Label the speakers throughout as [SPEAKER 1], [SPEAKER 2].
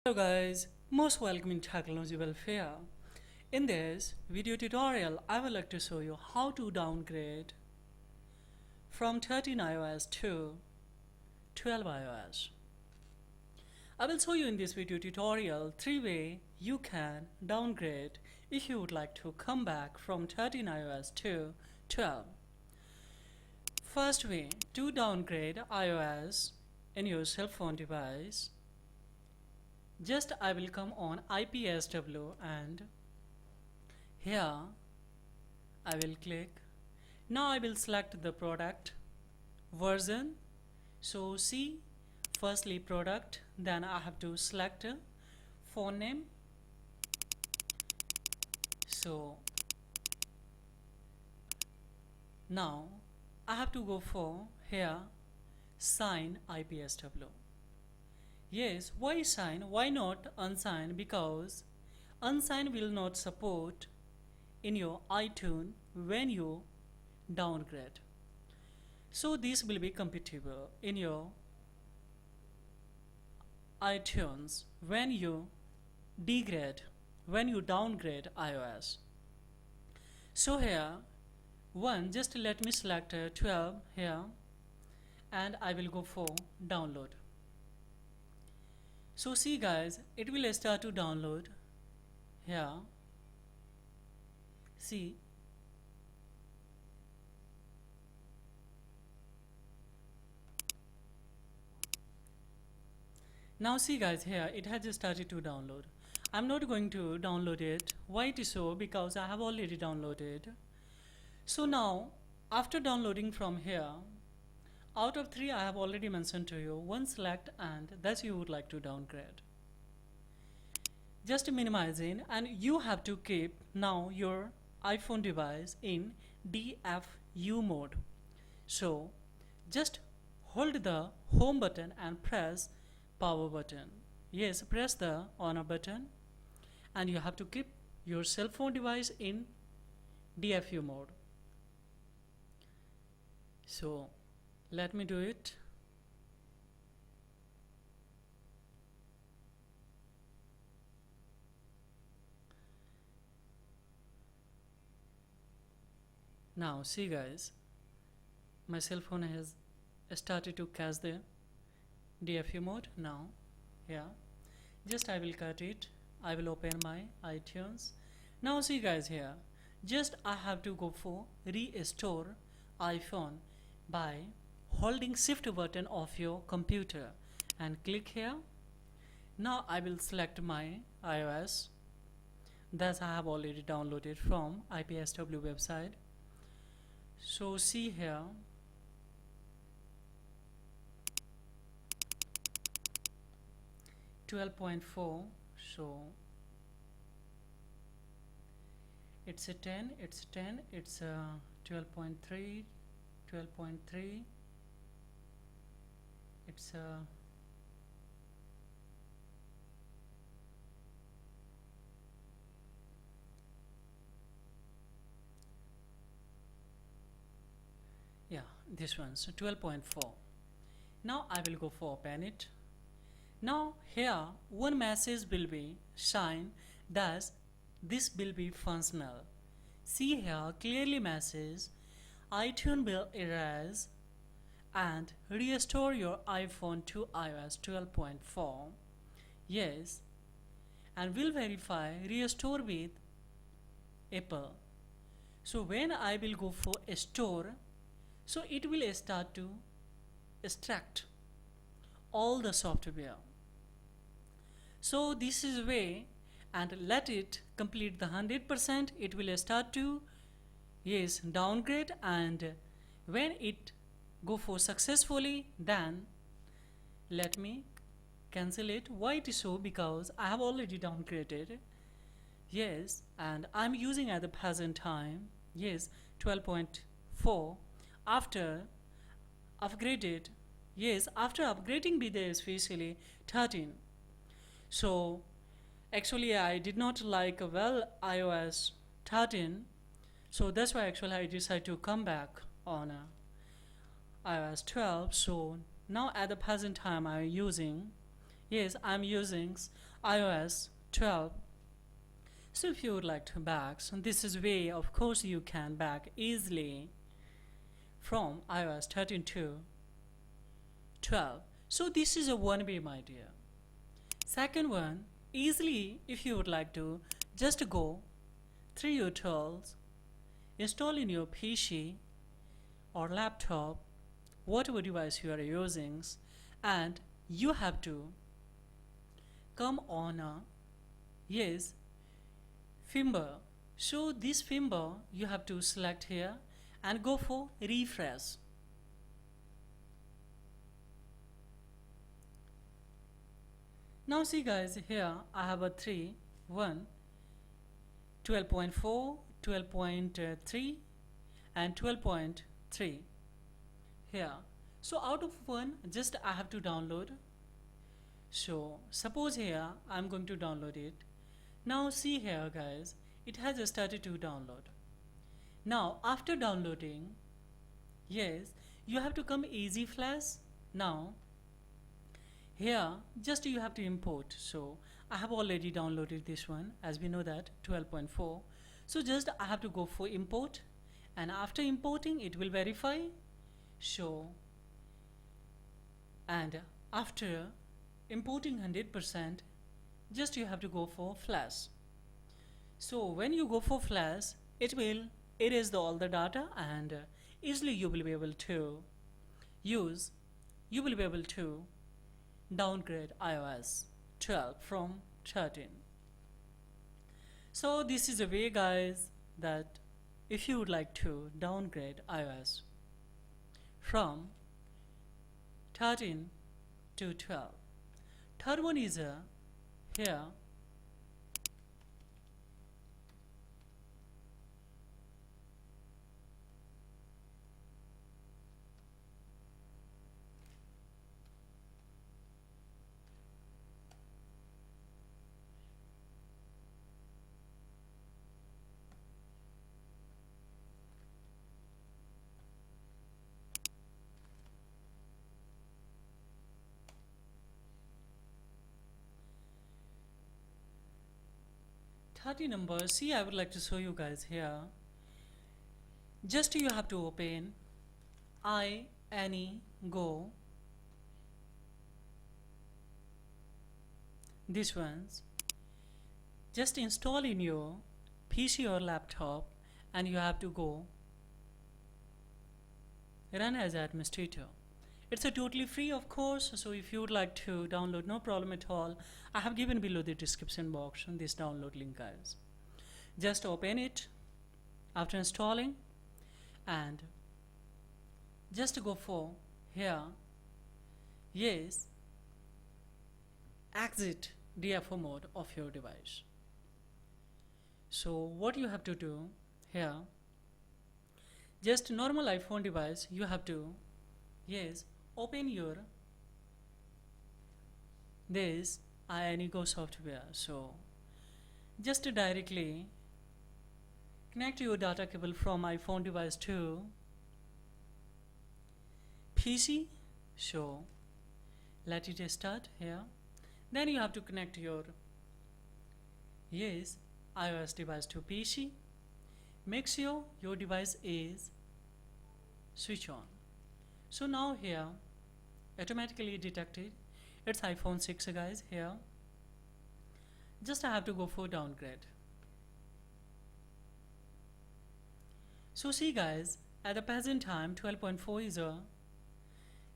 [SPEAKER 1] Hello guys, most welcome in Technology Welfare. In this video tutorial, I would like to show you how to downgrade from 13 iOS to 12 iOS. I will show you in this video tutorial 3 ways you can downgrade if you would like to come back from 13 iOS to 12. First way to downgrade iOS in your cell phone device. Just I will come on IPSW and here I will click. Now I will select the product version. So see, firstly product, then I have to select phone name. So now I have to go for here sign IPSW. Yes, why sign? Why not unsign? Because unsign will not support in your iTunes when you downgrade. So this will be compatible in your iTunes when you degrade, when you downgrade iOS. So here, just let me select 12 here and I will go for download. So see guys, it will start to download here. See, now see guys, here it has just started to download. I'm not going to download it. Why it is so? Because I have already downloaded. So now after downloading from here, out of 3 I have already mentioned to you, 1 select and that you would like to downgrade. Just minimizing, and you have to keep now your iPhone device in DFU mode. So just hold the home button and press power button. Yes, press the on button and you have to keep your cell phone device in DFU mode. So let me do it. Now see guys, my cell phone has started to catch the DFU mode. Now yeah, just I will cut it. I will open my iTunes. Now see guys, here just I have to go for restore iPhone by holding shift button of your computer and click here. Now I will select my iOS that I have already downloaded from IPSW website. So see here, .4, so it's a 10, it's 10, it's 12.3, 12.3, it's yeah, this one, so 12.4. Now I will go for open it. Now here one message will be shine that this will be functional. See here clearly message iTunes will erase and restore your iPhone to iOS 12.4. Yes, and will verify restore with Apple. So when I will go for a store, so it will start to extract all the software. So this is way, and let it complete the 100%. It will start to downgrade, and when it go for successfully, then let me cancel it. Why it is so? Because I have already downgraded. Yes, and I'm using at the present time 12.4. After upgraded, after upgrading with the especially 13. So actually I did not like iOS 13, so that's why actually I decided to come back on iOS 12. So now at the present time I'm using Yes, I'm using iOS 12. So if you would like to back, so this is way of course you can back easily from iOS 13 to 12. So this is a one way, my dear. Second one, easily if you would like to just go through your tools, install in your PC or laptop, whatever device you are using, and you have to come on a yes finger. So this finger you have to select here and go for refresh. Now see guys, here I have a 3, 1, 12.4, 12.3 and 12.3 here. So out of 1 just I have to download. So suppose here I'm going to download it. Now see here guys, it has started to download. Now after downloading, yes, you have to come easy flash. Now here just you have to import. So I have already downloaded this one, as we know that 12.4. So just I have to go for import, and after importing it will verify. So and after importing 100%, just you have to go for flash. So when you go for flash, it will erase all the data, and easily you will be able to downgrade iOS 12 from 13. So this is a way guys that if you would like to downgrade iOS from 13 to 12. Third one is here. Number, see I would like to show you guys here. Just you have to open iAnyGo, this one's, just install in your PC or laptop, and you have to go run as administrator. It's a totally free of course, so if you would like to download, no problem at all. I have given below the description box this download link guys. Just open it after installing, and just go for here, yes, exit DFO mode of your device. So what you have to do here, just normal iPhone device, you have to, yes, open your this iAnyGo software. So just directly connect your data cable from iPhone device to PC. So let it start here. Then you have to connect your yes iOS device to PC. Make sure your device is switch on. So now here automatically detected it's iPhone 6 guys. Here just I have to go for downgrade. So see guys, at the present time 12.4 is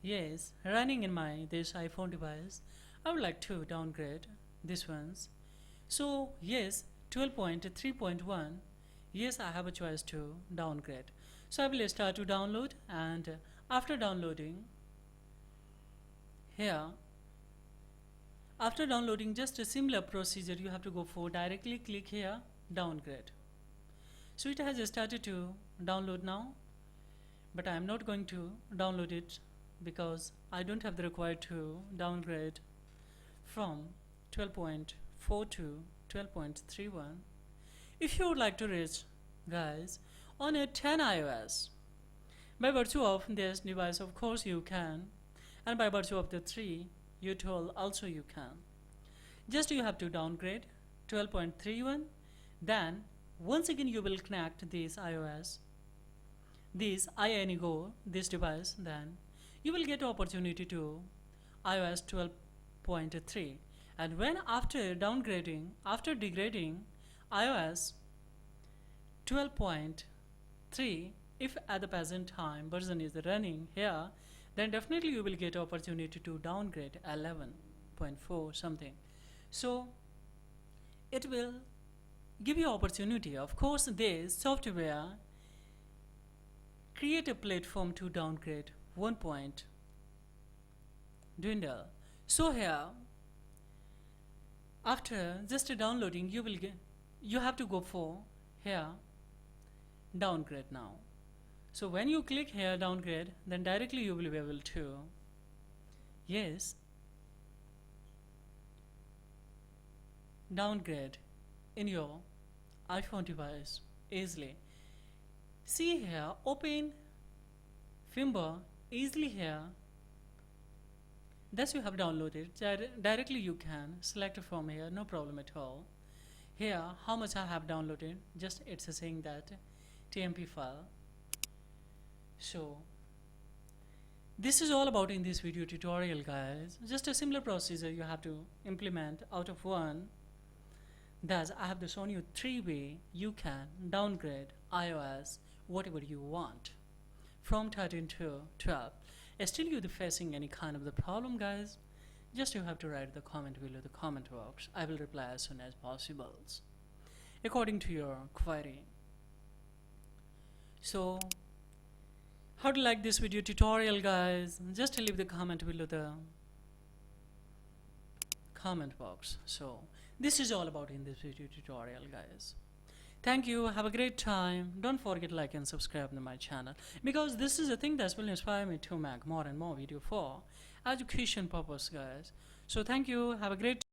[SPEAKER 1] yes running in my this iPhone device. I would like to downgrade this one's. So yes, 12.3.1, yes, I have a choice to downgrade. So I will start to download, and after downloading here, after downloading, just a similar procedure, you have to go for directly click here, downgrade. So it has started to download now, but I am not going to download it because I don't have the required to downgrade from 12.4 to 12.31. If you would like to reach guys on a 10 iOS, by virtue of this device of course you can, and by virtue of the 3 you told also you can. Just you have to downgrade 12.31. Then once again you will connect this iOS, this iAnyGo, this device. Then you will get opportunity to iOS 12.3. And when after downgrading, after degrading iOS 12.3, if at the present time version is running here, then definitely you will get opportunity to downgrade 11.4 something. So it will give you opportunity. Of course, this software create a platform to downgrade 1 point dwindle. So here, after just downloading, you have to go for here downgrade now. So when you click here downgrade, then directly you will be able to, yes, downgrade in your iPhone device easily. See here, open Fimber easily here. Thus you have downloaded. Directly you can select from here, no problem at all. Here, how much I have downloaded, just it's saying that TMP file. So this is all about in this video tutorial, guys. Just a similar procedure you have to implement out of one. Thus I have shown you 3 ways you can downgrade iOS whatever you want from 13 to 12. Still you facing any kind of the problem, guys, just you have to write the comment below the comment box. I will reply as soon as possible according to your query. So how to like this video tutorial, guys? Just leave the comment below the comment box. So this is all about in this video tutorial, guys. Thank you. Have a great time. Don't forget like and subscribe to my channel, because this is a thing that will inspire me to make more and more video for education purpose, guys. So thank you. Have a great